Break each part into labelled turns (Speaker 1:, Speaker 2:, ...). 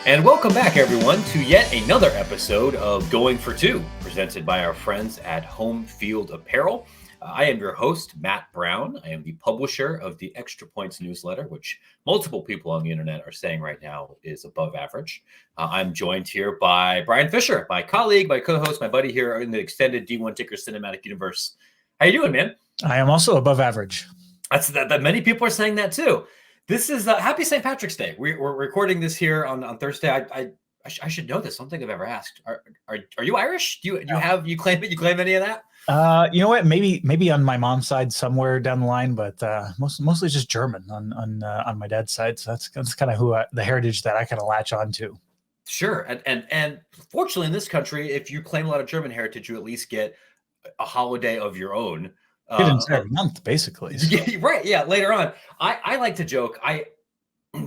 Speaker 1: And welcome back, everyone, to yet another episode of Going for Two, presented by our friends at Homefield Apparel. I am your host, Matt Brown. I am the publisher of the Extra Points newsletter, which multiple people on the internet are saying right now is above average. I'm joined here by Bryan Fischer, my colleague, my co-host, my buddy here in the extended D1 Ticker cinematic universe. How you doing, man?
Speaker 2: I am also above average.
Speaker 1: That's that many people are saying that too. This is Happy St. Patrick's Day. We're recording this here on Thursday. I should know this. Something I've ever asked. Are you Irish? Do you claim any of that?
Speaker 2: You know what? Maybe on my mom's side somewhere down the line, but mostly just German on my dad's side. So that's kind of the heritage that I kind of latch on to.
Speaker 1: Sure, and fortunately in this country, if you claim a lot of German heritage, you at least get a holiday of your own.
Speaker 2: An entire month, basically. So.
Speaker 1: Yeah, right. Yeah. Later on, I like to joke.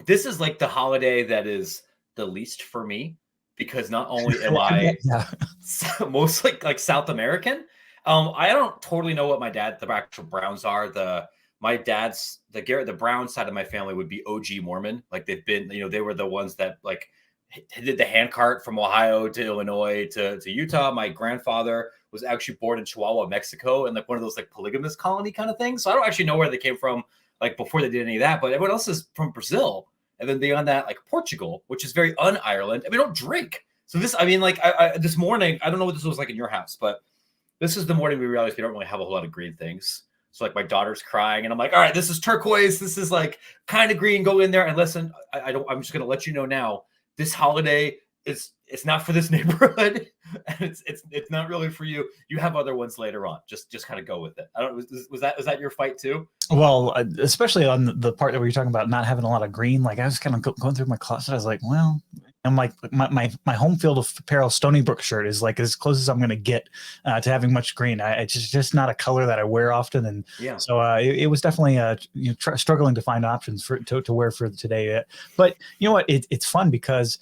Speaker 1: This is like the holiday that is the least for me because not only am I mostly like South American. I don't totally know what the actual Browns are. The Brown side of my family would be OG Mormon. Like they've been, they were the ones that like did the handcart from Ohio to Illinois to Utah. My grandfather was actually born in Chihuahua, Mexico, and like one of those like polygamous colony kind of things. So I don't actually know where they came from, like before they did any of that. But everyone else is from Brazil, and then beyond that, like Portugal, which is very un-Ireland. And we don't drink. So this, this morning, I don't know what this was like in your house, but this is the morning we realized we don't really have a whole lot of green things. So like my daughter's crying, and I'm like, all right, this is turquoise. This is like kind of green. Go in there and listen. I'm just gonna let you know now. This holiday it's not for this neighborhood, and it's not really for you. You have other ones later on. Just kind of go with it. Was that your fight too?
Speaker 2: Well, especially on the part that we were talking about not having a lot of green. Like I was kind of going through my closet. I was like, well, I'm like my Homefield Apparel Stony Brook shirt is like as close as I'm going to get to having much green. It's just not a color that I wear often, and so it was definitely struggling to find options to wear for today. But you know what? It's fun because.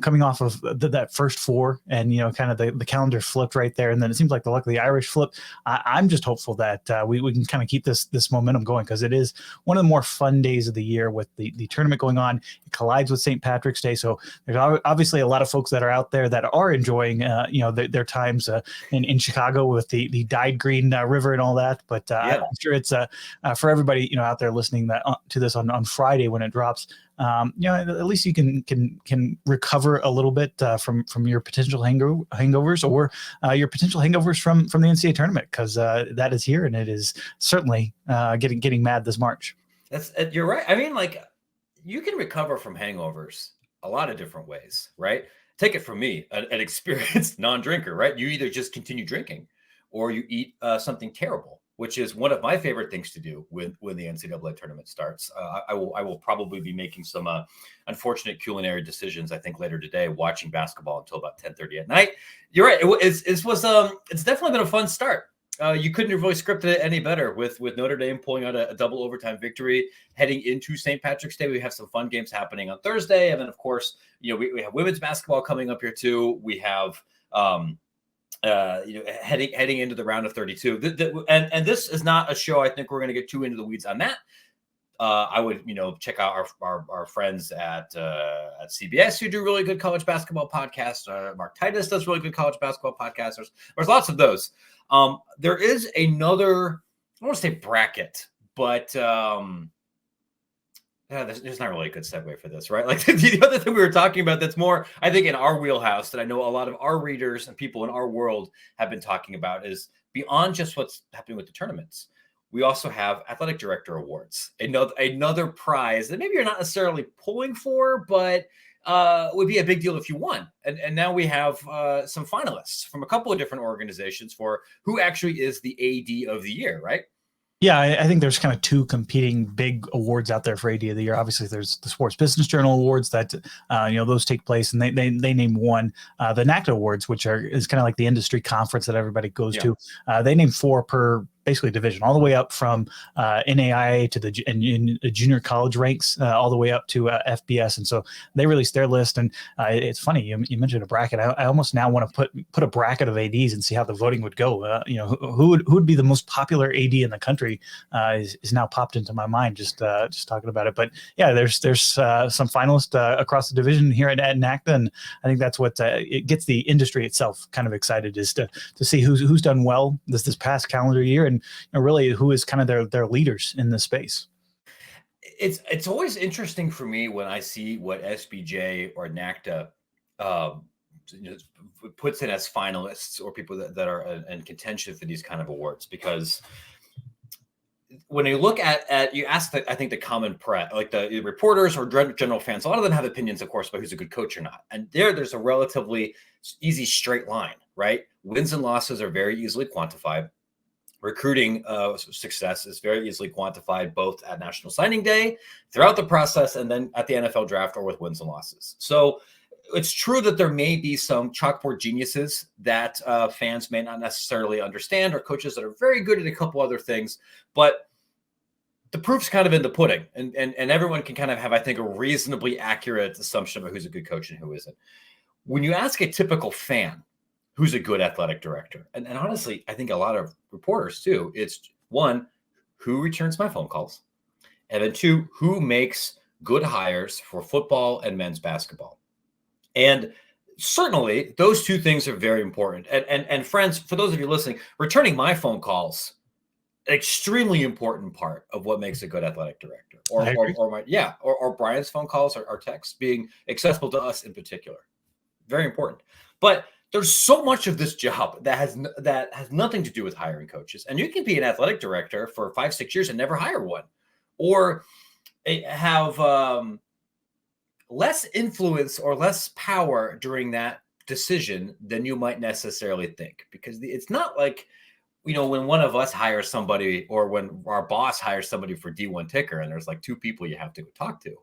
Speaker 2: Coming off of that first four and, kind of the calendar flipped right there. And then it seems like the luck of the Irish flip. I'm just hopeful that we can kind of keep this momentum going because it is one of the more fun days of the year with the tournament going on. It collides with St. Patrick's Day. So there's obviously a lot of folks that are out there that are enjoying, their times in Chicago with the dyed green river and all that. But I'm sure it's for everybody, out there listening to this on Friday when it drops. At least you can recover a little bit from your potential hangovers or your potential hangovers from the NCAA tournament because that is here and it is certainly getting mad this March.
Speaker 1: You're right. I mean, like you can recover from hangovers a lot of different ways, right? Take it from me, an experienced non-drinker, right? You either just continue drinking or you eat something terrible, which is one of my favorite things to do when the NCAA tournament starts. I will probably be making some unfortunate culinary decisions, I think, later today, watching basketball until about 10:30 at night. You're right. It's definitely been a fun start. You couldn't have really scripted it any better with Notre Dame pulling out a double overtime victory heading into St. Patrick's Day. We have some fun games happening on Thursday. And then, of course, we have women's basketball coming up here, too. We have heading into the round of 32. And this is not a show I think we're going to get too into the weeds on that. I would, check out our friends at CBS who do really good college basketball podcasts. Mark Titus does really good college basketball podcasts. There's lots of those. There is another, I don't want to say bracket, but there's not really a good segue for this, right? Like the other thing we were talking about that's more, I think, in our wheelhouse that I know a lot of our readers and people in our world have been talking about is beyond just what's happening with the tournaments. We also have athletic director awards, another prize that maybe you're not necessarily pulling for, but would be a big deal if you won. And now we have some finalists from a couple of different organizations for who actually is the AD of the year, right?
Speaker 2: Yeah, I think there's kind of two competing big awards out there for AD of the year. Obviously, there's the Sports Business Journal Awards that, those take place, and they name one. The NACDA Awards, which is kind of like the industry conference that everybody goes to. They name four per basically division, all the way up from NAIA to the junior college ranks, all the way up to FBS. And so they released their list. And it's funny, you mentioned a bracket. I almost now want to put a bracket of ADs and see how the voting would go. Who would be the most popular AD in the country is now popped into my mind just talking about it. But yeah, there's some finalists across the division here at NACDA, and I think that's what it gets the industry itself kind of excited, is to see who's done well this past calendar year, and really who is kind of their leaders in this space.
Speaker 1: It's always interesting for me when I see what SBJ or NACDA puts in as finalists, or people that are in contention for these kind of awards, because when you look at you ask I think the common press, like the reporters or general fans, a lot of them have opinions, of course, about who's a good coach or not. And there's a relatively easy straight line, right? Wins and losses are very easily quantified. Recruiting success is very easily quantified, both at National Signing Day, throughout the process, and then at the NFL draft, or with wins and losses. So it's true that there may be some chalkboard geniuses that fans may not necessarily understand, or coaches that are very good at a couple other things, but the proof's kind of in the pudding, and everyone can kind of have, I think, a reasonably accurate assumption about who's a good coach and who isn't. When you ask a typical fan who's a good athletic director, and honestly, I think a lot of reporters too, it's one, who returns my phone calls, and then two, who makes good hires for football and men's basketball. And certainly those two things are very important. And friends, for those of you listening, returning my phone calls, extremely important part of what makes a good athletic director, or Bryan's phone calls or texts being accessible to us in particular. Very important. But there's so much of this job that has nothing to do with hiring coaches. And you can be an athletic director for 5-6 years and never hire one, or have less influence or less power during that decision than you might necessarily think. Because it's not like, when one of us hires somebody, or when our boss hires somebody for D1 ticker, and there's like two people you have to talk to.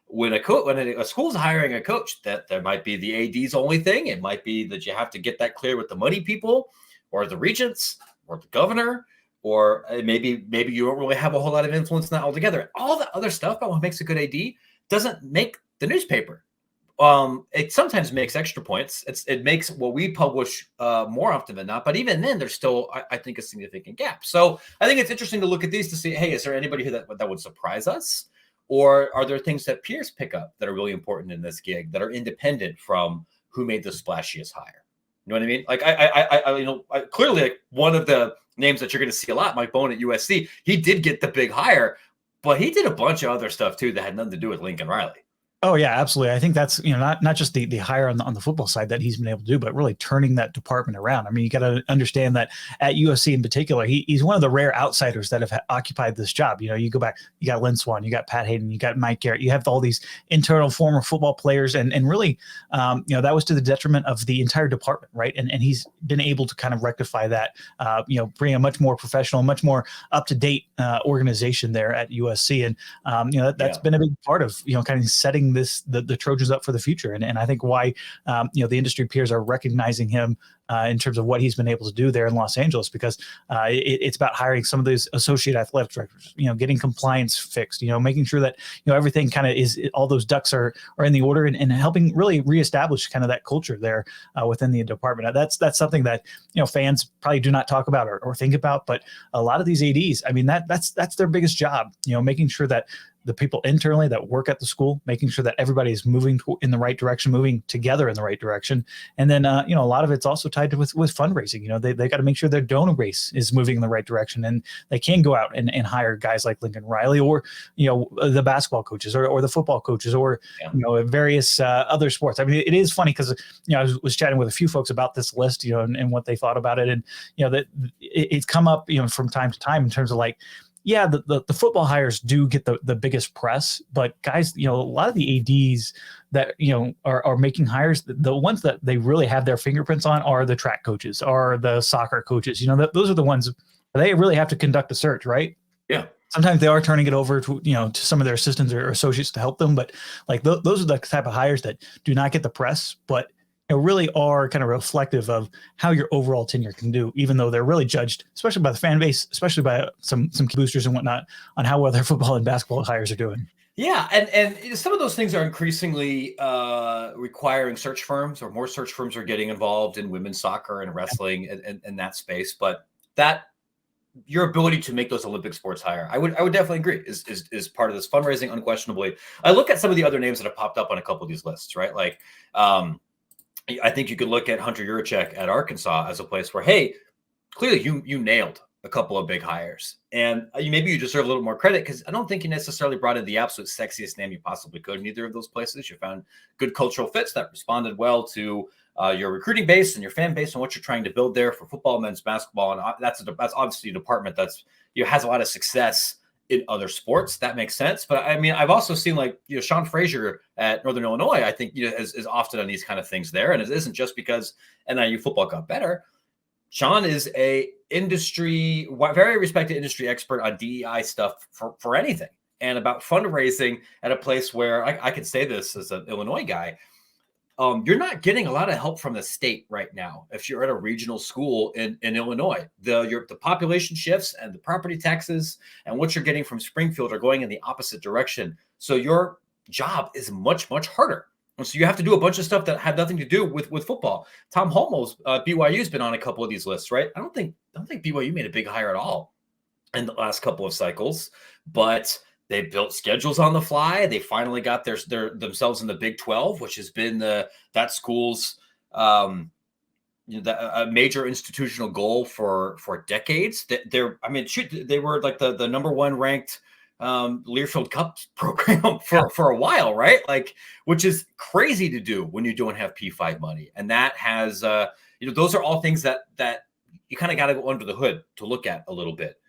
Speaker 1: When a school's hiring a coach, that there might be the AD's only thing. It might be that you have to get that clear with the money people, or the regents, or the governor, or maybe you don't really have a whole lot of influence in that altogether. All the other stuff about what makes a good AD doesn't make the newspaper. It sometimes makes extra points. It makes what we publish more often than not. But even then, there's still, I think, a significant gap. So I think it's interesting to look at these to see, hey, is there anybody here that would surprise us? Or are there things that peers pick up that are really important in this gig that are independent from who made the splashiest hire? You know what I mean? Like I clearly, like, one of the names that you're going to see a lot, Mike Bohn at USC, he did get the big hire, but he did a bunch of other stuff too that had nothing to do with Lincoln Riley.
Speaker 2: Oh yeah, absolutely. I think that's, not just the hire on the football side that he's been able to do, but really turning that department around. I mean, you got to understand that at USC in particular, he's one of the rare outsiders that have occupied this job. You go back, you got Lynn Swan, you got Pat Hayden, you got Mike Garrett, you have all these internal former football players, and really, that was to the detriment of the entire department, right? And he's been able to kind of rectify that, bring a much more professional, much more up to date organization there at USC, and that's been a big part of kind of setting the Trojans up for the future. And I think why, the industry peers are recognizing him in terms of what he's been able to do there in Los Angeles, because it's about hiring some of those associate athletic directors, getting compliance fixed, making sure that, everything kind of is, all those ducks are in the order, and helping really reestablish kind of that culture there within the department. That's something that, fans probably do not talk about or think about, but a lot of these ADs, I mean, that's their biggest job, making sure that the people internally that work at the school, making sure that everybody is moving in the right direction, moving together in the right direction. And then, a lot of it's also tied to with fundraising. They got to make sure their donor base is moving in the right direction, and they can go out and hire guys like Lincoln Riley, or, the basketball coaches, or the football coaches, or, various other sports. I mean, it is funny because, I was chatting with a few folks about this list, and what they thought about it. And, that it's come up, from time to time in terms of like, yeah, the football hires do get the biggest press, but guys, a lot of the ADs that, are making hires, the ones that they really have their fingerprints on are the track coaches, are the soccer coaches. Those are the ones they really have to conduct the search, right?
Speaker 1: Yeah.
Speaker 2: Sometimes they are turning it over to, to some of their assistants or associates to help them, but like those are the type of hires that do not get the press, but really are kind of reflective of how your overall tenure can do, even though they're really judged, especially by the fan base, especially by some key boosters and whatnot, on how well their football and basketball hires are doing.
Speaker 1: Yeah, and some of those things are increasingly requiring search firms, or more search firms are getting involved in women's soccer and wrestling and that space. But that your ability to make those Olympic sports higher, I would definitely agree, is part of this fundraising, unquestionably. I look at some of the other names that have popped up on a couple of these lists, right? Like, I think you could look at Hunter Yurachek at Arkansas as a place where, hey, clearly you nailed a couple of big hires, and maybe you deserve a little more credit, because I don't think you necessarily brought in the absolute sexiest name you possibly could in either of those places. You found good cultural fits that responded well to your recruiting base and your fan base and what you're trying to build there for football, men's basketball, and that's obviously a department that's has a lot of success in other sports. That makes sense. But I mean, I've also seen, like, Sean Frazier at Northern Illinois, I think, is often on these kind of things there. And it isn't just because NIU football got better. Sean is a very respected industry expert on DEI stuff for anything, and about fundraising at a place where I can say this as an Illinois guy. You're not getting a lot of help from the state right now. If you're at a regional school in Illinois, the population shifts and the property taxes and what you're getting from Springfield are going in the opposite direction. So your job is much, much harder. And so you have to do a bunch of stuff that had nothing to do with football. Tom Holmoe's BYU's been on a couple of these lists, right? I don't think BYU made a big hire at all in the last couple of cycles, but they built schedules on the fly. They finally got themselves in the Big 12, which has been that school's a major institutional goal for decades. They were like the number one ranked Learfield Cup program for a while, right? Like, which is crazy to do when you don't have P5 money. And that has those are all things that you kind of got to go under the hood to look at a little bit.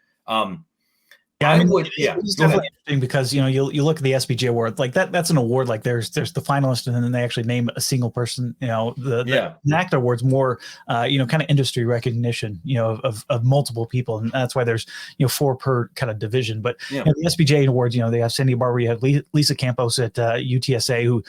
Speaker 2: Yeah, I mean, it's definitely interesting because you look at the SBG award, like that's an award, like there's the finalist, and then they actually name a single person. The NACDA award's more kind of industry recognition, of multiple people, and that's why there's 4 per kind of division. But the SBJ awards, they have Cindy Barber, you have Lisa Campos at UTSA, who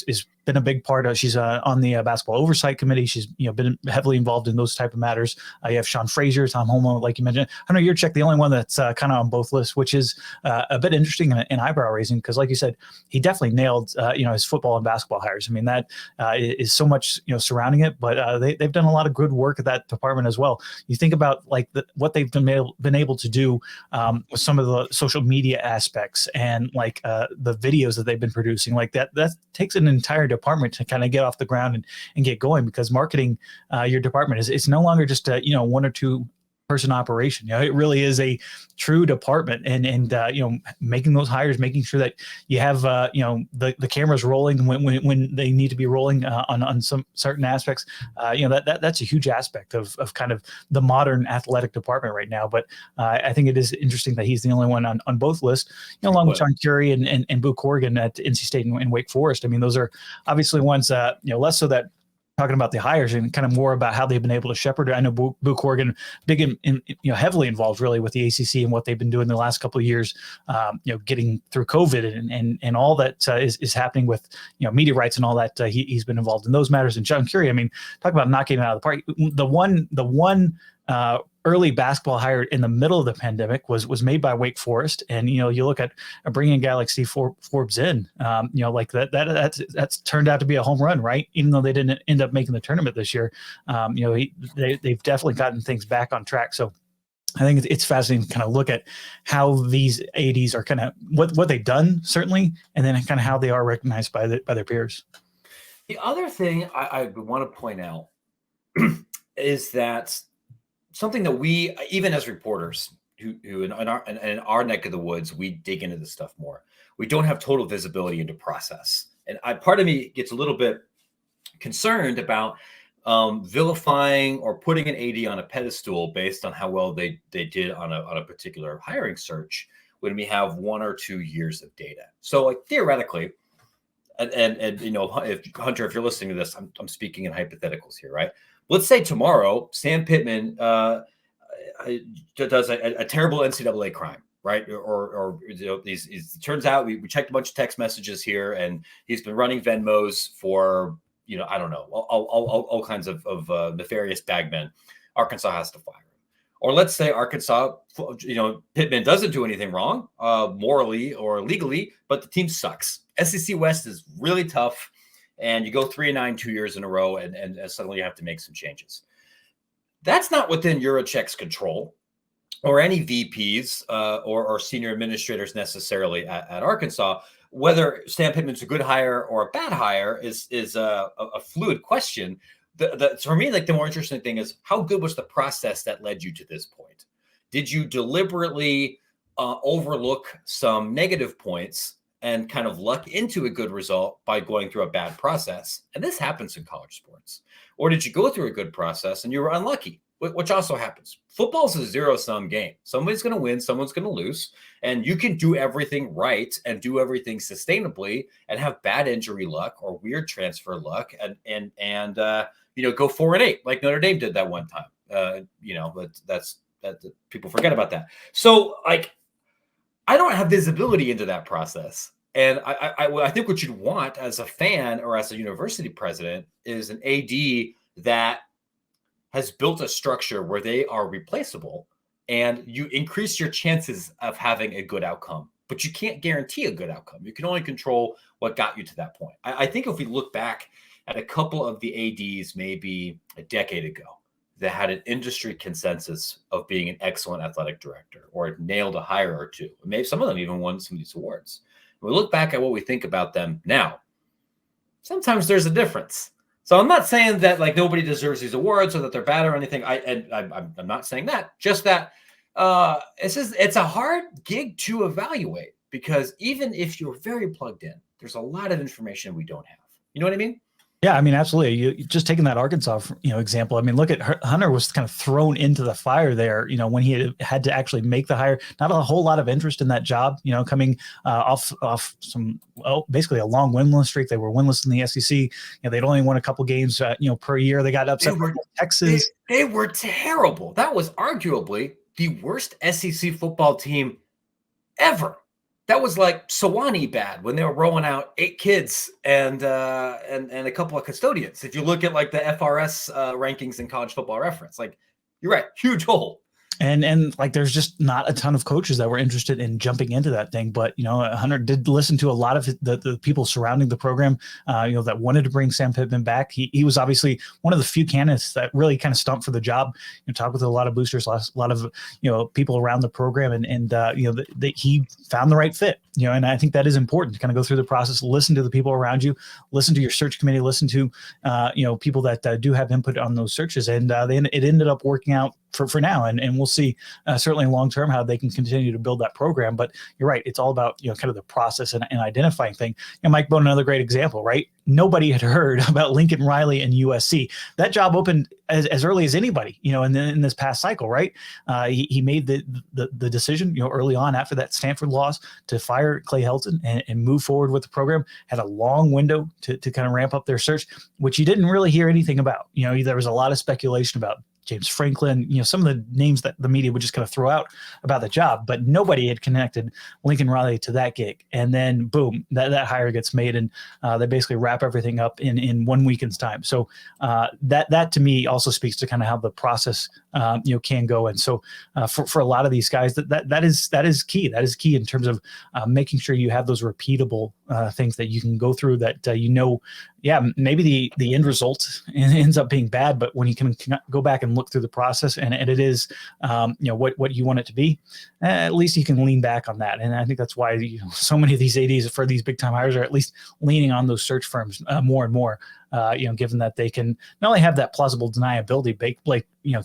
Speaker 2: is been a big part of. She's on the basketball oversight committee. She's been heavily involved in those type of matters. You have Sean Frazier, Tom Holmoe, like you mentioned. I know Yurachek, the only one that's kind of on both lists, which is a bit interesting and eyebrow raising, because, like you said, he definitely nailed his football and basketball hires. I mean, that is so much surrounding it, but they've done a lot of good work at that department as well. You think about like what they've been able to do with some of the social media aspects and like the videos that they've been producing, like that takes an entire department to kind of get off the ground and get going, because marketing your department is no longer just a 1 or 2 person operation. It really is a true department, and making those hires, making sure that you have the cameras rolling when they need to be rolling on some certain aspects. That's a huge aspect of kind of the modern athletic department right now. But I think it is interesting that he's the only one on both lists, along with John Curie and Boo Corrigan at NC State and Wake Forest. I mean, those are obviously ones less so that talking about the hires and kind of more about how they've been able to shepherd it. I know Boo Corrigan, big in heavily involved really with the ACC and what they've been doing the last couple of years, getting through COVID and all that is happening with media rights and all that. He's been involved in those matters. And John Curie, I mean, talk about knocking it out of the park. The one early basketball hire in the middle of the pandemic was made by Wake Forest, and you look at bringing a guy like Steve Forbes in, like that's turned out to be a home run, right? Even though they didn't end up making the tournament this year, they've definitely gotten things back on track. So I think it's fascinating to kind of look at how these ADs are kind of what they've done, certainly, and then kind of how they are recognized by their peers.
Speaker 1: The other thing I want to point out is that something that we, even as reporters who in our neck of the woods, we dig into this stuff more. We don't have total visibility into process. And part of me gets a little bit concerned about vilifying or putting an AD on a pedestal based on how well they did on a particular hiring search when we have 1 or 2 years of data. So like theoretically, and if Hunter, if you're listening to this, I'm speaking in hypotheticals here, right? Let's say tomorrow Sam Pittman does a terrible NCAA crime, right? Or it turns out we checked a bunch of text messages here, and he's been running Venmos for I don't know, all kinds of nefarious bagmen, Arkansas has to fire him. Or let's say Arkansas, Pittman doesn't do anything wrong morally or legally, but the team sucks. SEC West is really tough, and you go 3-9 2 years in a row, and suddenly you have to make some changes. That's not within Yurachek's control or any VPs or senior administrators necessarily at Arkansas. Whether Sam Pittman's a good hire or a bad hire is a fluid question. For me, like, the more interesting thing is, how good was the process that led you to this point? Did you deliberately overlook some negative points and kind of luck into a good result by going through a bad process? And this happens in college sports. Or did you go through a good process and you were unlucky, which also happens? Football's a zero-sum game. Somebody's going to win, someone's going to lose, and you can do everything right and do everything sustainably and have bad injury luck or weird transfer luck and go 4-8 like Notre Dame did that one time. That's people forget about that. So, like, I don't have visibility into that process. And I think what you'd want as a fan or as a university president is an AD that has built a structure where they are replaceable, and you increase your chances of having a good outcome. But you can't guarantee a good outcome. You can only control what got you to that point. I think if we look back at a couple of the ADs maybe a decade ago that had an industry consensus of being an excellent athletic director or nailed a hire or two, maybe some of them even won some of these awards. When we look back at what we think about them now, sometimes there's a difference. So I'm not saying that, like, nobody deserves these awards or that they're bad or anything. I'm not saying that. Just that it's a hard gig to evaluate, because even if you're very plugged in, there's a lot of information we don't have. You know what I mean?
Speaker 2: Yeah, I mean, absolutely. You just taking that Arkansas, example. I mean, look at Hunter was kind of thrown into the fire there, when he had to actually make the hire. Not a whole lot of interest in that job, coming off some, basically a long winless streak. They were winless in the SEC. They'd only won a couple games, per year. They got upset with Texas.
Speaker 1: They were terrible. That was arguably the worst SEC football team ever. That was like Sewanee bad when they were rolling out 8 kids and a couple of custodians. If you look at, like, the FRS rankings in College Football Reference, like, you're right, huge hole.
Speaker 2: And like, there's just not a ton of coaches that were interested in jumping into that thing. But, Hunter did listen to a lot of the people surrounding the program, that wanted to bring Sam Pittman back. He was obviously one of the few candidates that really kind of stumped for the job. Talked with a lot of boosters, a lot of, people around the program, and he found the right fit. And I think that is important to kind of go through the process, listen to the people around you, listen to your search committee, listen to, people that do have input on those searches. And it ended up working out for now. And we'll see certainly long term how they can continue to build that program. But you're right. It's all about, kind of the process and identifying thing. Mike Bone, another great example, right? Nobody had heard about Lincoln Riley and USC. That job opened as early as anybody, in this past cycle, right? He made the decision, early on after that Stanford loss to fire Clay Helton and move forward with the program. Had a long window to kind of ramp up their search, which you didn't really hear anything about. There was a lot of speculation about James Franklin, some of the names that the media would just kind of throw out about the job, but nobody had connected Lincoln Riley to that gig. And then boom, that hire gets made, and they basically wrap everything up in 1 weekend's time. So that to me also speaks to kind of how the process can go. And so for a lot of these guys, that is key. That is key in terms of making sure you have those repeatable things that you can go through that maybe the end result ends up being bad, but when you can go back and look through the process and it is what you want it to be, at least you can lean back on that. And I think that's why so many of these ADs for these big time hires are at least leaning on those search firms more and more. Given that they can not only have that plausible deniability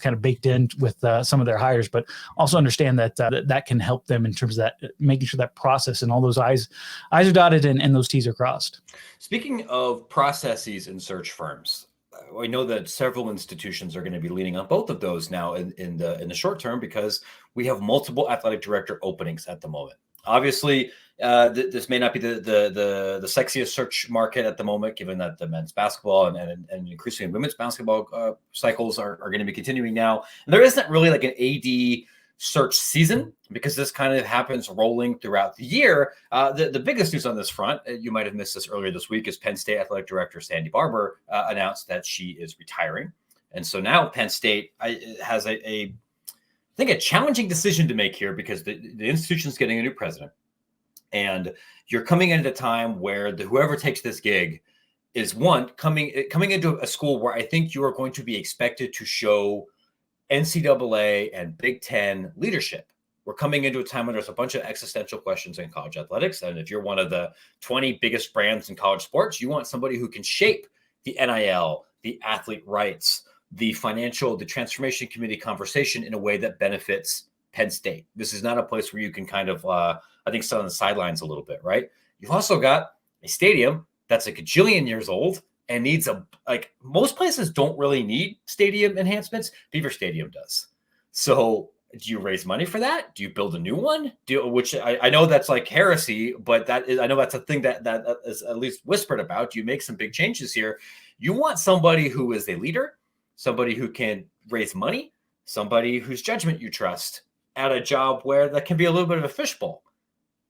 Speaker 2: kind of baked in with some of their hires, but also understand that that can help them in terms of that, making sure that process and all those I's are dotted and those T's are crossed.
Speaker 1: Speaking of processes in search firms, I know that several institutions are going to be leaning on both of those now in the short term, because we have multiple athletic director openings at the moment. Obviously, this may not be the sexiest search market at the moment, given that the men's basketball and increasingly women's basketball cycles are going to be continuing now. And there isn't really like an AD search season, because this kind of happens rolling throughout the year. The biggest news on this front, you might have missed this earlier this week, is Penn State Athletic Director Sandy Barber announced that she is retiring. And so now Penn State has I think a challenging decision to make here, because the institution is getting a new president. And you're coming in at a time where whoever takes this gig is coming into a school where I think you are going to be expected to show NCAA and Big Ten leadership. We're coming into a time when there's a bunch of existential questions in college athletics. And if you're one of the 20 biggest brands in college sports, you want somebody who can shape the NIL, the athlete rights, the transformation committee conversation in a way that benefits Penn State. This is not a place where you can kind of, I think, sit on the sidelines a little bit, right? You've also got a stadium that's a gajillion years old and needs most places don't really need stadium enhancements. Beaver Stadium does. So do you raise money for that? Do you build a new one? Which I know that's like heresy, but I know that's a thing that is at least whispered about. Do you make some big changes here? You want somebody who is a leader, somebody who can raise money, somebody whose judgment you trust at a job where that can be a little bit of a fishbowl.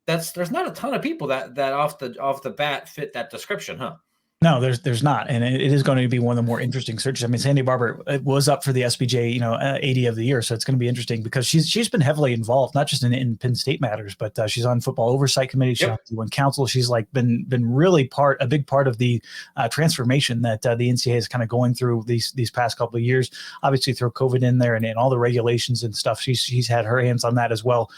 Speaker 1: There's not a ton of people that off the bat fit that description, huh?
Speaker 2: No, there's not, and it is going to be one of the more interesting searches. I mean, Sandy Barber was up for the SBJ, AD of the year, so it's going to be interesting because she's been heavily involved, not just in Penn State matters, but she's on football oversight committee, she's on UN council. She's been really a big part of the transformation that the NCAA is kind of going through these past couple of years. Obviously, throw COVID in there and all the regulations and stuff, she's had her hands on that as well.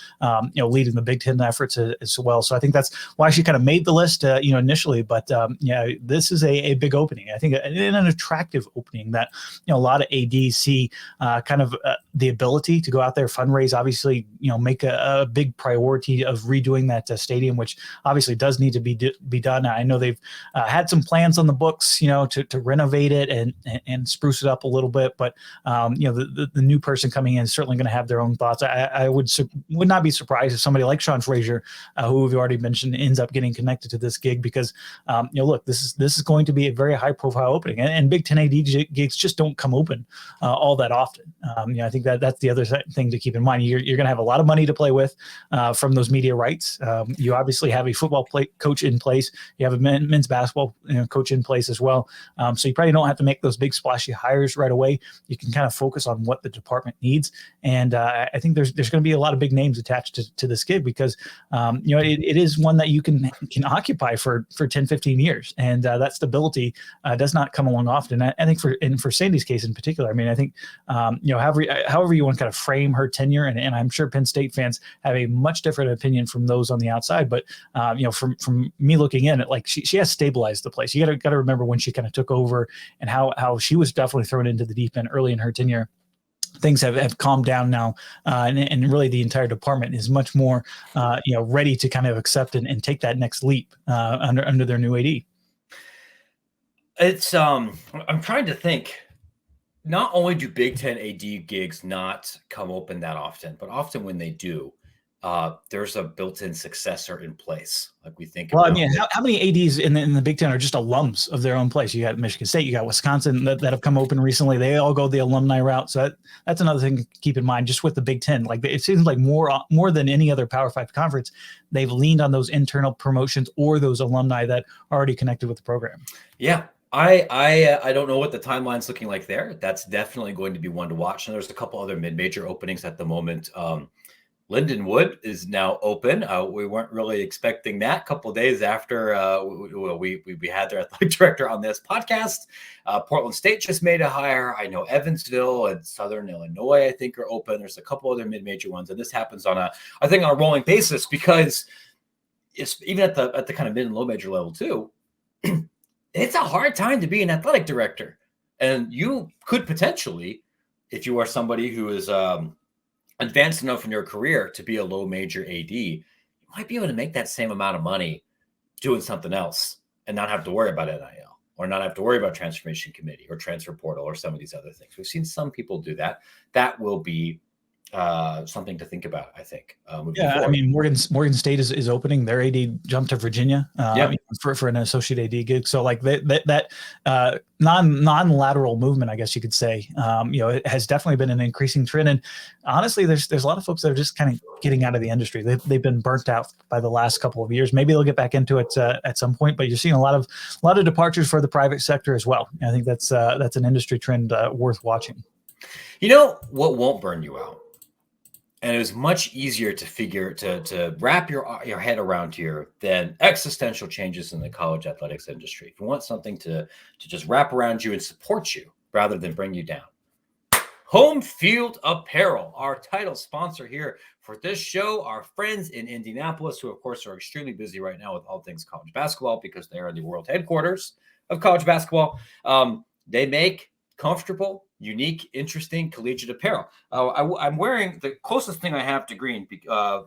Speaker 2: Leading the Big Ten efforts as well. So I think that's why she kind of made the list, initially. But this is a big opening. I think an attractive opening that a lot of ADs see the ability to go out there, fundraise, obviously make a big priority of redoing that stadium, which obviously does need to be done. I know they've had some plans on the books, to renovate it and spruce it up a little bit, but the new person coming in is certainly going to have their own thoughts. I would not be surprised if somebody like Sean Frazier, who we've already mentioned, ends up getting connected to this gig, because look, this is going to be a very high profile opening, and Big Ten AD gigs just don't come open all that often. I think that's the other thing to keep in mind. You're going to have a lot of money to play with from those media rights. You obviously have a football coach in place. You have a men's basketball coach in place as well. So you probably don't have to make those big splashy hires right away. You can kind of focus on what the department needs. And I think there's going to be a lot of big names attached to this gig, because it is one that you can occupy for 10, 15 years. And that stability does not come along often. I think for Sandy's case in particular, I mean, I think, however you want to kind of frame her tenure, and I'm sure Penn State fans have a much different opinion from those on the outside, but from me looking in, she has stabilized the place. You got to remember when she kind of took over and how she was definitely thrown into the deep end early in her tenure. Things have calmed down now, and really the entire department is much more, ready to kind of accept and take that next leap under their new AD.
Speaker 1: It's I'm trying to think. Not only do Big Ten AD gigs not come open that often, but often when they do, there's a built-in successor in place. Like we think.
Speaker 2: Well, I mean, how many ADs in the Big Ten are just alums of their own place? You got Michigan State, you got Wisconsin that have come open recently. They all go the alumni route. So that's another thing to keep in mind. Just with the Big Ten, it seems like more than any other Power 5 conference, they've leaned on those internal promotions or those alumni that are already connected with the program.
Speaker 1: Yeah. I don't know what the timeline's looking like there. That's definitely going to be one to watch. And there's a couple other mid-major openings at the moment. Lindenwood is now open. We weren't really expecting that. A couple of days after we had their athletic director on this podcast. Portland State just made a hire. I know Evansville and Southern Illinois, I think, are open. There's a couple other mid-major ones, and this happens on a rolling basis, because it's even at the kind of mid and low major level too. It's a hard time to be an athletic director, and you could potentially, if you are somebody who is advanced enough in your career to be a low major AD, you might be able to make that same amount of money doing something else and not have to worry about NIL, or not have to worry about transformation committee or transfer portal or some of these other things. We've seen some people do that. That will be something to think about, I think. Moving
Speaker 2: Yeah,
Speaker 1: forward.
Speaker 2: I mean, Morgan State is opening. Their AD jumped to Virginia for an associate AD gig. So like that non-lateral movement, I guess you could say, it has definitely been an increasing trend. And honestly, there's a lot of folks that are just kind of getting out of the industry. They've been burnt out by the last couple of years. Maybe they'll get back into it at some point. But you're seeing a lot of departures for the private sector as well. I think that's an industry trend worth watching.
Speaker 1: You know what won't burn you out? And it was much easier to wrap your head around here than existential changes in the college athletics industry. If you want something to just wrap around you and support you rather than bring you down, Homefield Apparel, our title sponsor here for this show, our friends in Indianapolis, who of course are extremely busy right now with all things college basketball because they are the world headquarters of college basketball. They make comfortable, unique, interesting collegiate apparel. I'm wearing the closest thing I have to green,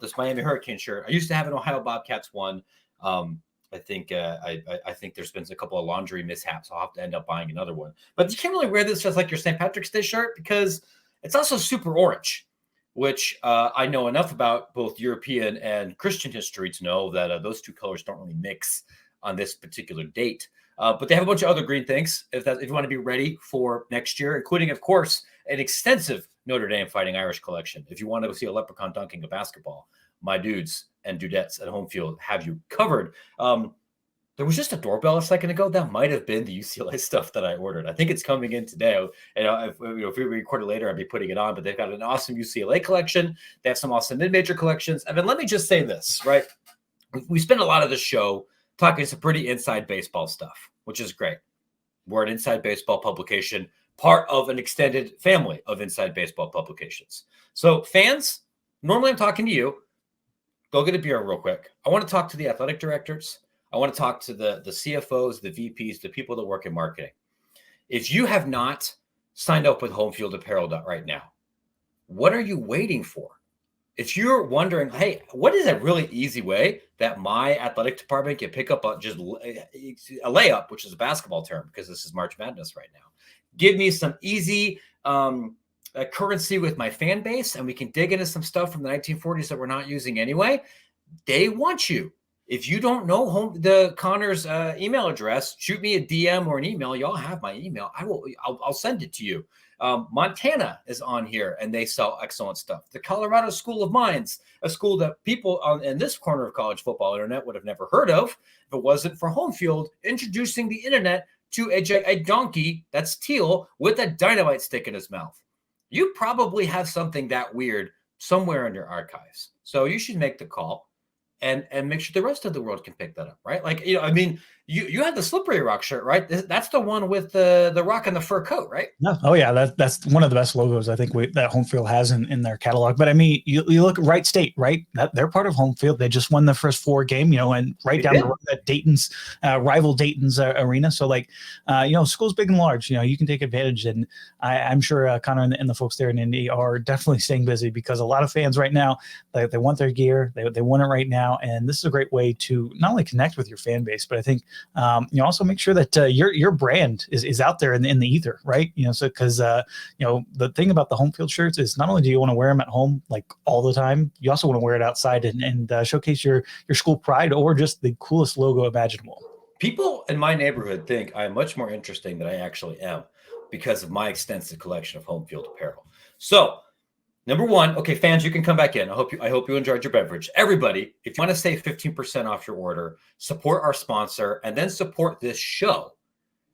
Speaker 1: this Miami Hurricane shirt. I used to have an Ohio Bobcats one. I think there's been a couple of laundry mishaps. I'll have to end up buying another one. But you can't really wear this just like your St. Patrick's Day shirt because it's also super orange, which I know enough about both European and Christian history to know that those two colors don't really mix on this particular date. But they have a bunch of other green things if you want to be ready for next year, including, of course, an extensive Notre Dame Fighting Irish collection. If you want to see a leprechaun dunking a basketball, my dudes and dudettes at Homefield have you covered. There was just a doorbell a second ago. That might have been the UCLA stuff that I ordered. I think it's coming in today. And if we record it later, I'd be putting it on. But they've got an awesome UCLA collection. They have some awesome mid-major collections. And then let me just say this, right? We spend a lot of the show talking some pretty inside baseball stuff, which is great. We're an inside baseball publication, part of an extended family of inside baseball publications. So fans, normally I'm talking to you. Go get a beer real quick. I want to talk to the athletic directors. I want to talk to the CFOs, the VPs, the people that work in marketing. If you have not signed up with Homefield Apparel right now, what are you waiting for? If you're wondering, hey, what is a really easy way that my athletic department can pick up just a layup, which is a basketball term because this is March Madness right now. Give me some easy currency with my fan base, and we can dig into some stuff from the 1940s that we're not using anyway. They want you. If you don't know the Connor's email address, shoot me a DM or an email. Y'all have my email. I'll send it to you. Montana is on here and they sell excellent stuff. The Colorado School of Mines, a school that people in this corner of college football internet would have never heard of if it wasn't for Homefield introducing the internet to a donkey that's teal with a dynamite stick in his mouth. You probably have something that weird somewhere in your archives. So you should make the call and make sure the rest of the world can pick that up, right? Like, I mean, you had the Slippery Rock shirt, right? That's the one with the rock and the fur coat, right?
Speaker 2: No. Oh yeah, that's one of the best logos I think that Homefield has in their catalog. But I mean, you look at Wright State, right? They're part of Homefield. They just won the first 4 game, and right down the road at Dayton's rival Dayton's arena. So like, schools big and large, you can take advantage. And I'm sure Connor and the folks there in Indy are definitely staying busy because a lot of fans right now, they want their gear, they want it right now, and this is a great way to not only connect with your fan base, but I think also make sure that your brand is out there in the ether, right? So because the thing about the Homefield shirts is not only do you want to wear them at home like all the time, you also want to wear it outside and showcase your school pride or just the coolest logo imaginable.
Speaker 1: People in my neighborhood think I'm much more interesting than I actually am because of my extensive collection of Homefield apparel. So number one, okay, fans, you can come back in. I hope you enjoyed your beverage. Everybody, if you want to save 15% off your order, support our sponsor, and then support this show,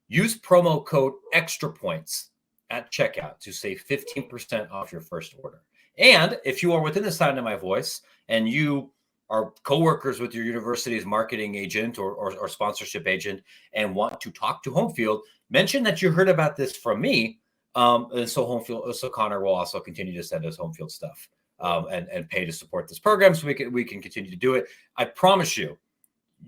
Speaker 1: use promo code EXTRAPOINTS at checkout to save 15% off your first order. And if you are within the sound of my voice and you are coworkers with your university's marketing agent or sponsorship agent and want to talk to Homefield, mention that you heard about this from me. And so Connor will also continue to send us Homefield stuff and pay to support this program so we can continue to do it. I promise you,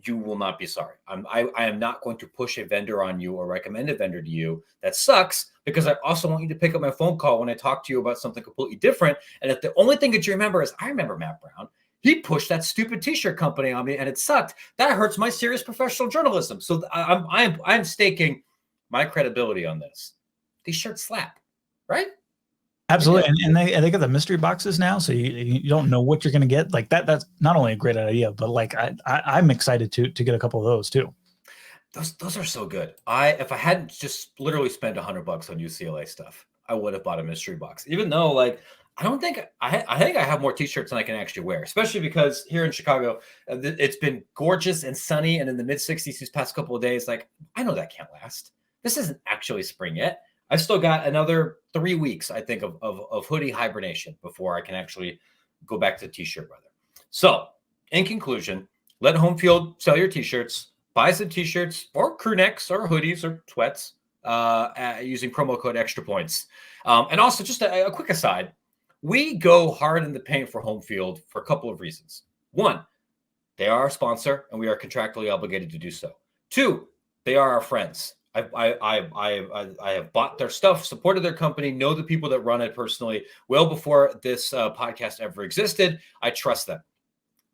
Speaker 1: you will not be sorry. I am not going to push a vendor on you or recommend a vendor to you that sucks because I also want you to pick up my phone call when I talk to you about something completely different. And if the only thing that you remember is I remember Matt Brown, he pushed that stupid t-shirt company on me and it sucked. That hurts my serious professional journalism. So I'm staking my credibility on this. These shirts slap, right?
Speaker 2: Absolutely, and they got the mystery boxes now, so you don't know what you're going to get. Like that's not only a great idea, but like I'm excited to get a couple of those too.
Speaker 1: Those are so good. If I hadn't just literally spent $100 on UCLA stuff, I would have bought a mystery box. Even though, like, I don't think I think I have more T-shirts than I can actually wear, especially because here in Chicago, it's been gorgeous and sunny and in the mid 60s these past couple of days. Like, I know that can't last. This isn't actually spring yet. I've still got another 3 weeks, I think, of hoodie hibernation before I can actually go back to T-shirt weather. So, in conclusion, let Homefield sell your T-shirts. Buy some T-shirts or crew necks or hoodies or sweats using promo code Extra Points. And also, just a quick aside, we go hard in the paint for Homefield for a couple of reasons. One, they are our sponsor, and we are contractually obligated to do so. Two, they are our friends. I have bought their stuff, supported their company, know the people that run it personally well before this podcast ever existed. I trust them.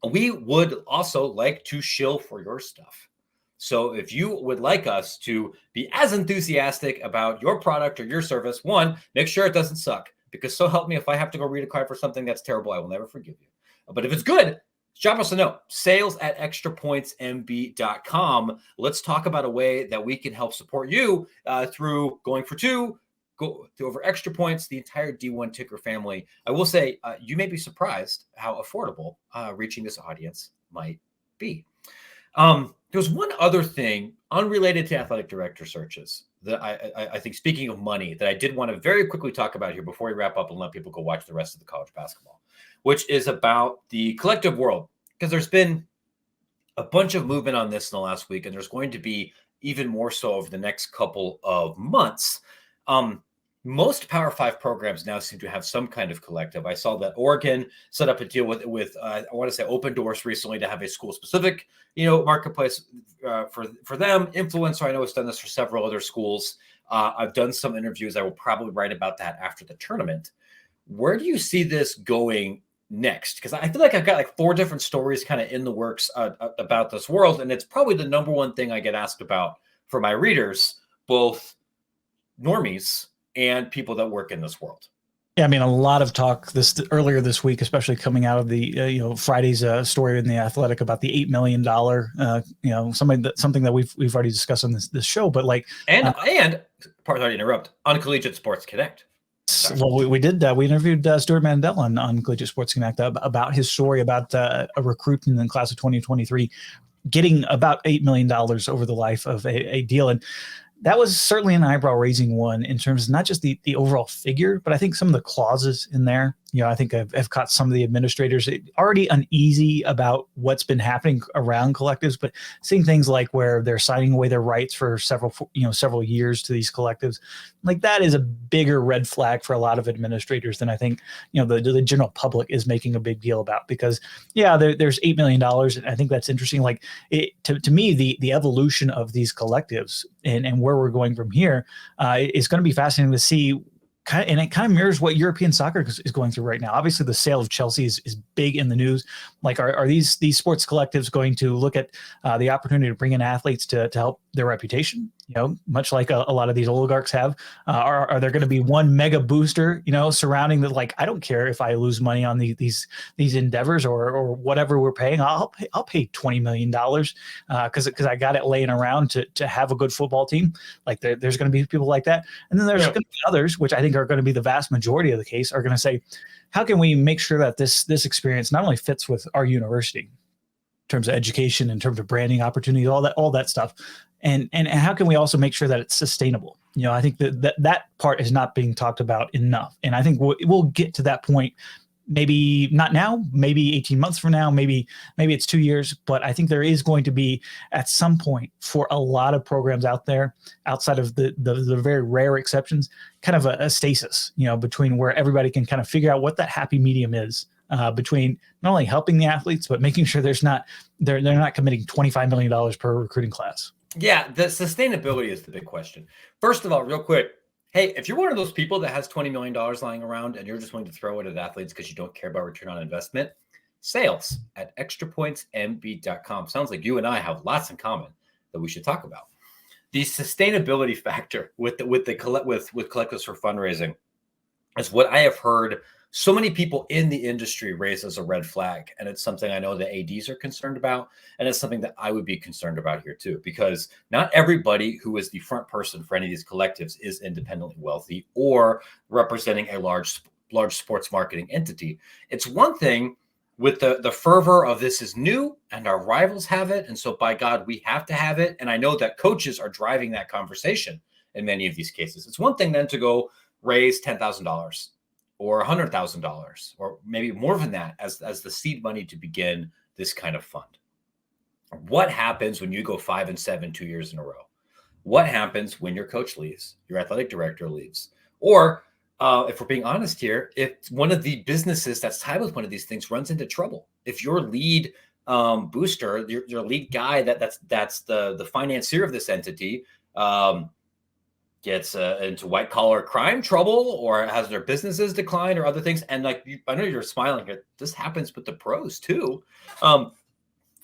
Speaker 1: We would also like to shill for your stuff. So if you would like us to be as enthusiastic about your product or your service, one, make sure it doesn't suck. Because so help me, if I have to go read a card for something that's terrible, I will never forgive you. But if it's good, drop us a note. sales@extrapointsmb.com. Let's talk about a way that we can help support you through going for two, go over Extra Points, the entire D1 Ticker family. I will say you may be surprised how affordable reaching this audience might be. There's one other thing unrelated to athletic director searches that I think, speaking of money, that I did want to very quickly talk about here before we wrap up and let people go watch the rest of the college basketball, which is about the collective world. Because there's been a bunch of movement on this in the last week, and there's going to be even more so over the next couple of months. Most Power 5 programs now seem to have some kind of collective. I saw that Oregon set up a deal with I want to say Open Doors recently to have a school-specific, marketplace for them. Influencer, I know, has done this for several other schools. I've done some interviews. I will probably write about that after the tournament. Where do you see this going next? Because I feel like I've got like 4 different stories kind of in the works about this world, and it's probably the number one thing I get asked about for my readers, both normies and people that work in this world.
Speaker 2: Yeah, I mean, a lot of talk earlier this week, especially coming out of the Friday's story in the Athletic about the $8 million, something that we've already discussed on this show. But like,
Speaker 1: and pardon to interrupt, on Collegiate Sports Connect.
Speaker 2: Well, we did. We interviewed Stuart Mandel on Collegiate Sports Connect about his story about a recruit in the class of 2023 getting about $8 million over the life of a deal. And that was certainly an eyebrow-raising one in terms of not just the overall figure, but I think some of the clauses in there. I think I've caught some of the administrators already uneasy about what's been happening around collectives, but seeing things like where they're signing away their rights for several years to these collectives, like that is a bigger red flag for a lot of administrators than I think the general public is making a big deal about. Because there's $8 million, and I think that's interesting. Like to me, the evolution of these collectives and where we're going from here is going to be fascinating to see. And it kind of mirrors what European soccer is going through right now. Obviously, the sale of Chelsea is big in the news. Like, are these sports collectives going to look at the opportunity to bring in athletes to help their reputation? Much like a lot of these oligarchs have. Are there going to be one mega booster, surrounding the, like, I don't care if I lose money on these endeavors or whatever we're paying. I'll pay $20 million because I got it laying around to have a good football team. Like there's going to be people like that, and then there's going to be others, which I think are going to be the vast majority of the case, are going to say, how can we make sure that this experience not only fits with our university in terms of education, in terms of branding opportunities, all that stuff, and how can we also make sure that it's sustainable? I think that part is not being talked about enough, and I think we'll get to that point. Maybe not now, maybe 18 months from now, maybe it's 2 years, but I think there is going to be at some point for a lot of programs out there, outside of the very rare exceptions, kind of a stasis, between where everybody can kind of figure out what that happy medium is between not only helping the athletes, but making sure they're not committing $25 million per recruiting class.
Speaker 1: Yeah, the sustainability is the big question. First of all, real quick, hey, if you're one of those people that has $20 million lying around and you're just willing to throw it at athletes because you don't care about return on investment, sales@extrapointsmb.com. Sounds like you and I have lots in common that we should talk about. The sustainability factor with collectives for fundraising is what I have heard so many people in the industry raise as a red flag. And it's something I know the ADs are concerned about. And it's something that I would be concerned about here too, because not everybody who is the front person for any of these collectives is independently wealthy or representing a large sports marketing entity. It's one thing with the fervor of this is new and our rivals have it. And so by God, we have to have it. And I know that coaches are driving that conversation in many of these cases. It's one thing then to go raise $10,000 or $100,000 or maybe more than that as the seed money to begin this kind of fund. What happens when you go 5-7 2 years in a row? What happens when your coach leaves, your athletic director leaves, or if we're being honest here, if one of the businesses that's tied with one of these things runs into trouble, if your lead booster, your lead guy that's the financier of this entity gets into white collar crime trouble or has their businesses declined or other things. And like, I know you're smiling here. This happens with the pros too.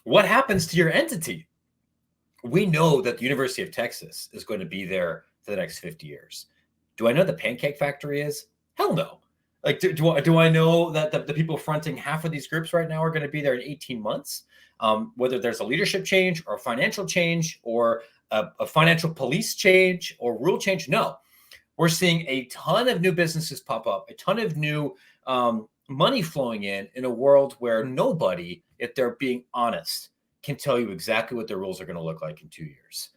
Speaker 1: What happens to your entity? We know that the University of Texas is going to be there for the next 50 years. Do I know the Pancake Factory is? Hell no. Like, do I know that the people fronting half of these groups right now are going to be there in 18 months? Whether there's a leadership change or a financial change or a financial police change or rule change. No, we're seeing a ton of new businesses pop up, a ton of new money flowing in a world where nobody, if they're being honest, can tell you exactly what their rules are going to look like in 2 years.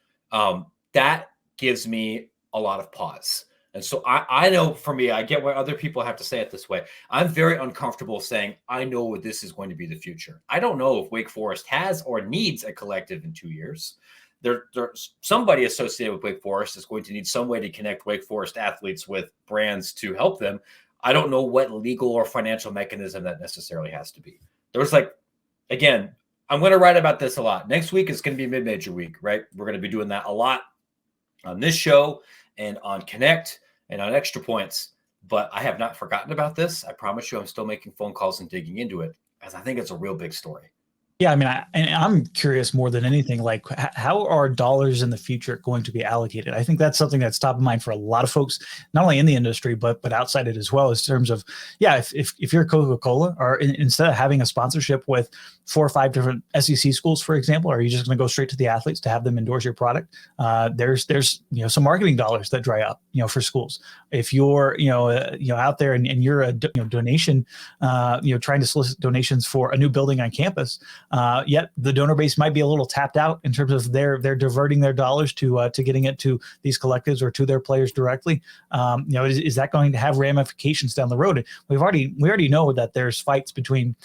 Speaker 1: That gives me a lot of pause. And so I know for me, I get why other people have to say it this way. I'm very uncomfortable saying, I know what this is going to be the future. I don't know if Wake Forest has or needs a collective in 2 years. There's somebody associated with Wake Forest is going to need some way to connect Wake Forest athletes with brands to help them. I don't know what legal or financial mechanism that necessarily has to be. There's again, I'm going to write about this a lot. Next week is going to be mid-major week, right? We're going to be doing that a lot on this show and on Connect and on Extra Points. But I have not forgotten about this. I promise you I'm still making phone calls and digging into it, as I think it's a real big story.
Speaker 2: Yeah, I mean, I'm curious more than anything, like how are dollars in the future going to be allocated? I think that's something that's top of mind for a lot of folks, not only in the industry, but outside it as well, in terms of, yeah, if you're Coca-Cola, or instead of having a sponsorship with 4 or 5 different SEC schools, for example, are you just going to go straight to the athletes to have them endorse your product? There's some marketing dollars that dry up, for schools. If you're out there and you're a donation, trying to solicit donations for a new building on campus. Yet the donor base might be a little tapped out in terms of they're diverting their dollars to getting it to these collectives or to their players directly. Is that going to have ramifications down the road? We already know that there's fights between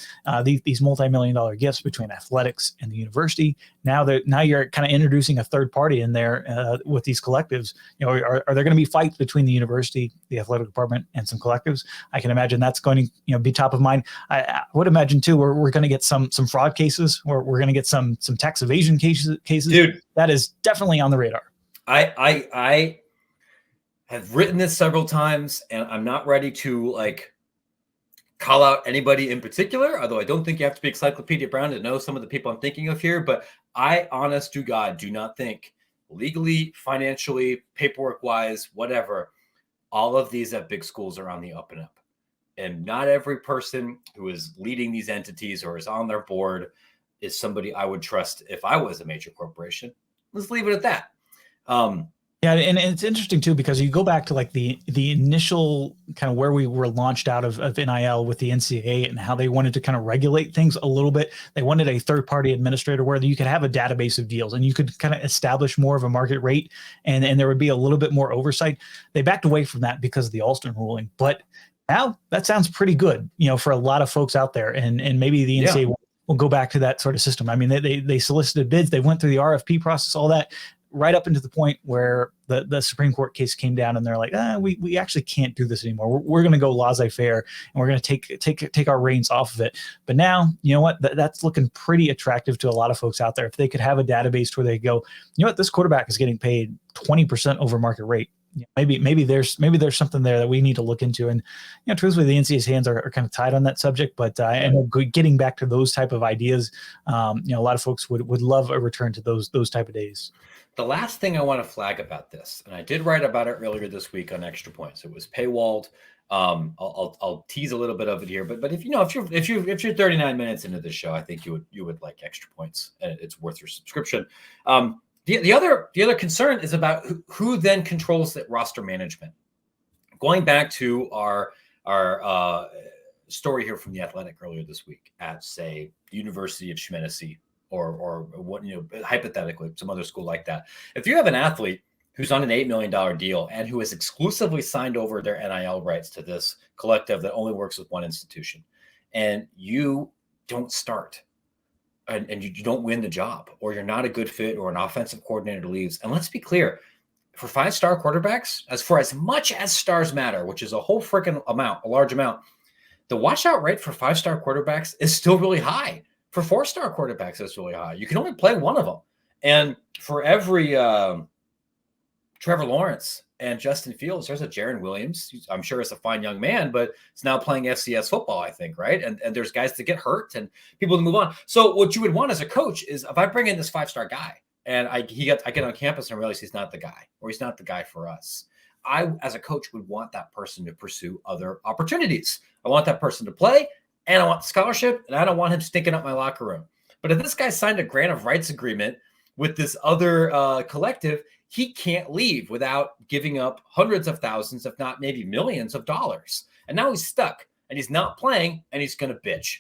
Speaker 2: these multi-million-dollar gifts between athletics and the university. Now you're kind of introducing a third party in there with these collectives. Are there going to be fights between the university, the athletic department, and some collectives? I can imagine that's going to be top of mind. I would imagine too we're going to get some fraud cases. We're going to get some tax evasion cases.
Speaker 1: Dude,
Speaker 2: that is definitely on the radar.
Speaker 1: I have written this several times, and I'm not ready to call out anybody in particular, although I don't think you have to be Encyclopedia Brown to know some of the people I'm thinking of here. But I, honest to God, do not think legally, financially, paperwork-wise, whatever, all of these at big schools are on the up and up. And not every person who is leading these entities or is on their board is somebody I would trust if I was a major corporation. Let's leave it at that.
Speaker 2: Yeah, and it's interesting too, because you go back to the initial kind of where we were launched out of NIL with the NCAA and how they wanted to kind of regulate things a little bit. They wanted a third-party administrator where you could have a database of deals and you could kind of establish more of a market rate and there would be a little bit more oversight. They backed away from that because of the Alston ruling, but now that sounds pretty good, for a lot of folks out there, and maybe the NCAA will go back to that sort of system. I mean, they solicited bids, they went through the RFP process, all that, right up into the point where the Supreme Court case came down, and they're like, we actually can't do this anymore. We're going to go laissez-faire, and we're going to take our reins off of it. But now, you know what? That's looking pretty attractive to a lot of folks out there. If they could have a database where they go, this quarterback is getting paid 20% over market rate. maybe there's something there that we need to look into. And truthfully, the NCAA's hands are kind of tied on that subject. But I know getting back to those type of ideas, a lot of folks would love a return to those type of days.
Speaker 1: The last thing I want to flag about this, and I did write about it earlier this week on Extra Points. It was paywalled. I'll tease a little bit of it here, but if you're 39 minutes into this show, I think you would like Extra Points, and it's worth your subscription. The other concern is about who then controls the roster management. Going back to our story here from The Athletic earlier this week at, say, the University of Schmenessy, or what, hypothetically some other school like that. If you have an athlete who's on an $8 million deal and who has exclusively signed over their NIL rights to this collective that only works with one institution, and you don't start, and you don't win the job, or you're not a good fit, or an offensive coordinator leaves. And let's be clear, for 5-star quarterbacks, for as much as stars matter, which is a whole freaking amount, a large amount, the washout rate for 5-star quarterbacks is still really high. For 4-star quarterbacks, it's really high. You can only play one of them. And for every Trevor Lawrence and Justin Fields, there's a Jaron Williams. I'm sure is a fine young man, but he's now playing FCS football, I think, right? And there's guys that get hurt and people to move on. So what you would want as a coach is, if I bring in this 5-star guy and I get on campus and realize he's not the guy, or he's not the guy for us, I, as a coach, would want that person to pursue other opportunities. I want that person to play, and I want the scholarship, and I don't want him stinking up my locker room. But if this guy signed a grant of rights agreement with this other collective, he can't leave without giving up hundreds of thousands, if not maybe millions of dollars. And now he's stuck, and he's not playing, and he's going to bitch.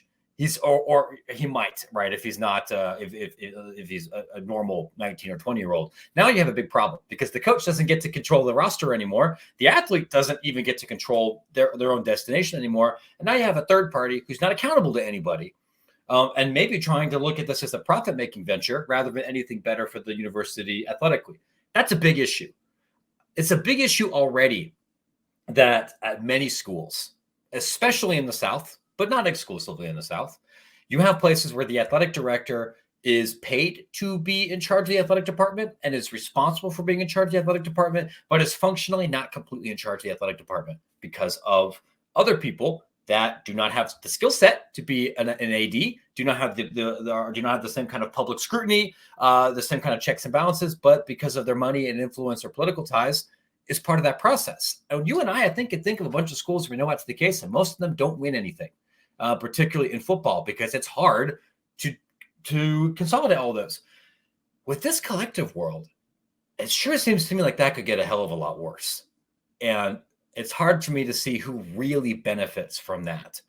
Speaker 1: Or he might, right? If he's not, if he's a normal 19 or 20-year-old. Now you have a big problem, because the coach doesn't get to control the roster anymore. The athlete doesn't even get to control their own destination anymore. And now you have a third party who's not accountable to anybody, and maybe trying to look at this as a profit-making venture rather than anything better for the university athletically. That's a big issue. It's a big issue already that at many schools, especially in the South, but not exclusively in the South, you have places where the athletic director is paid to be in charge of the athletic department and is responsible for being in charge of the athletic department, but is functionally not completely in charge of the athletic department because of other people that do not have the skill set to be an AD, do not have the same kind of public scrutiny, the same kind of checks and balances, but because of their money and influence or political ties, is part of that process. And you and I think, can think of a bunch of schools where we know that's the case, and most of them don't win anything, particularly in football, because it's hard to consolidate all those. With this collective world, it sure seems to me like that could get a hell of a lot worse. And it's hard for me to see who really benefits from that,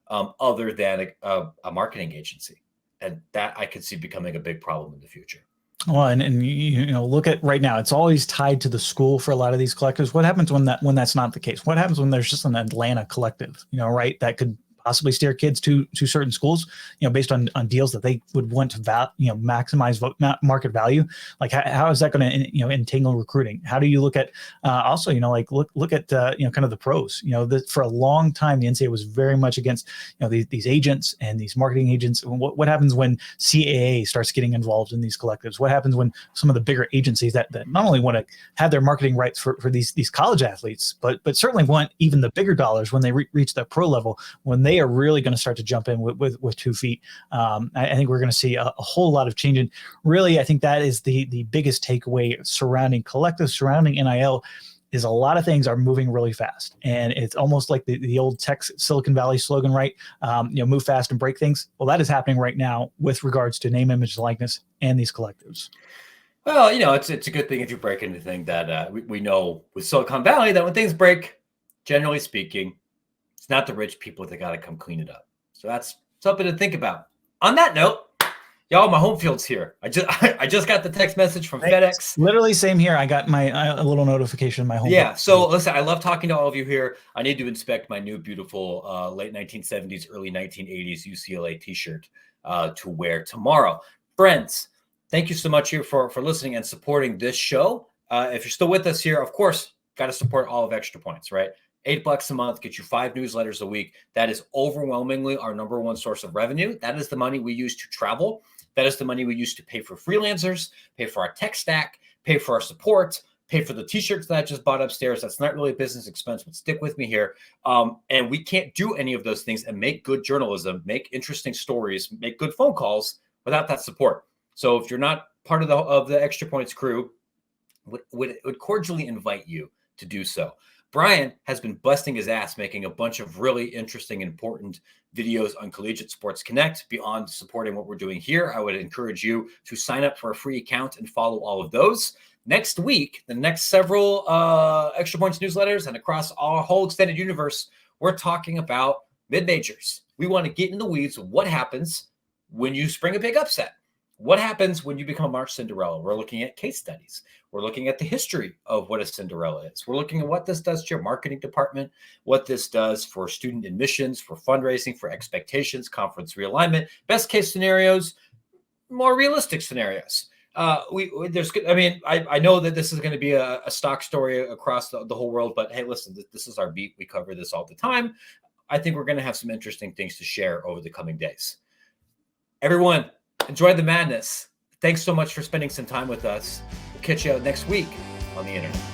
Speaker 1: other than a marketing agency. And that I could see becoming a big problem in the future.
Speaker 2: Well, and look at right now, it's always tied to the school for a lot of these collectives. What happens when that's not the case? What happens when there's just an Atlanta collective, right, that could possibly steer kids to certain schools, based on deals that they would want to maximize market value? Like how is that going to entangle recruiting? How do you look at also look at kind of the pros? For a long time the NCAA was very much against these agents and these marketing agents. What happens when CAA starts getting involved in these collectives? What happens when some of the bigger agencies that not only want to have their marketing rights for these college athletes, but certainly want even the bigger dollars when they reach that pro level, when they are really going to start to jump in with 2 feet. I think we're going to see a whole lot of change. And really, I think that is the biggest takeaway surrounding collectives, surrounding NIL, is a lot of things are moving really fast. And it's almost like the old tech Silicon Valley slogan, right? Move fast and break things. Well, that is happening right now with regards to name, image, likeness, and these collectives.
Speaker 1: Well, it's a good thing if you break anything that we know with Silicon Valley, that when things break, generally speaking, it's not the rich people that got to come clean it up. So that's something to think about. On that note, y'all, my Homefield's here. I just got the text message from FedEx.
Speaker 2: Literally same here. I got a little notification in my home.
Speaker 1: Yeah. So listen, I love talking to all of you here. I need to inspect my new beautiful late 1970s, early 1980s UCLA t-shirt to wear tomorrow. Friends, thank you so much here for listening and supporting this show. If you're still with us here, of course, got to support all of Extra Points, right? $8 a month, get you 5 newsletters a week. That is overwhelmingly our number one source of revenue. That is the money we use to travel. That is the money we use to pay for freelancers, pay for our tech stack, pay for our support, pay for the t-shirts that I just bought upstairs. That's not really a business expense, but stick with me here. And we can't do any of those things and make good journalism, make interesting stories, make good phone calls without that support. So if you're not part of the Extra Points crew, would cordially invite you to do so. Bryan has been busting his ass making a bunch of really interesting and important videos on Collegiate Sports Connect. Beyond supporting what we're doing here, I would encourage you to sign up for a free account and follow all of those. Next week, the next several Extra Points newsletters and across our whole extended universe, we're talking about mid-majors. We want to get in the weeds of what happens when you spring a big upset. What happens when you become a March Cinderella? We're looking at case studies. We're looking at the history of what a Cinderella is. We're looking at what this does to your marketing department, what this does for student admissions, for fundraising, for expectations, conference realignment, best case scenarios, more realistic scenarios. I know that this is going to be a stock story across the whole world, but hey, listen, this is our beat. We cover this all the time. I think we're going to have some interesting things to share over the coming days. Everyone, enjoy the madness. Thanks so much for spending some time with us. We'll catch you out next week on the internet.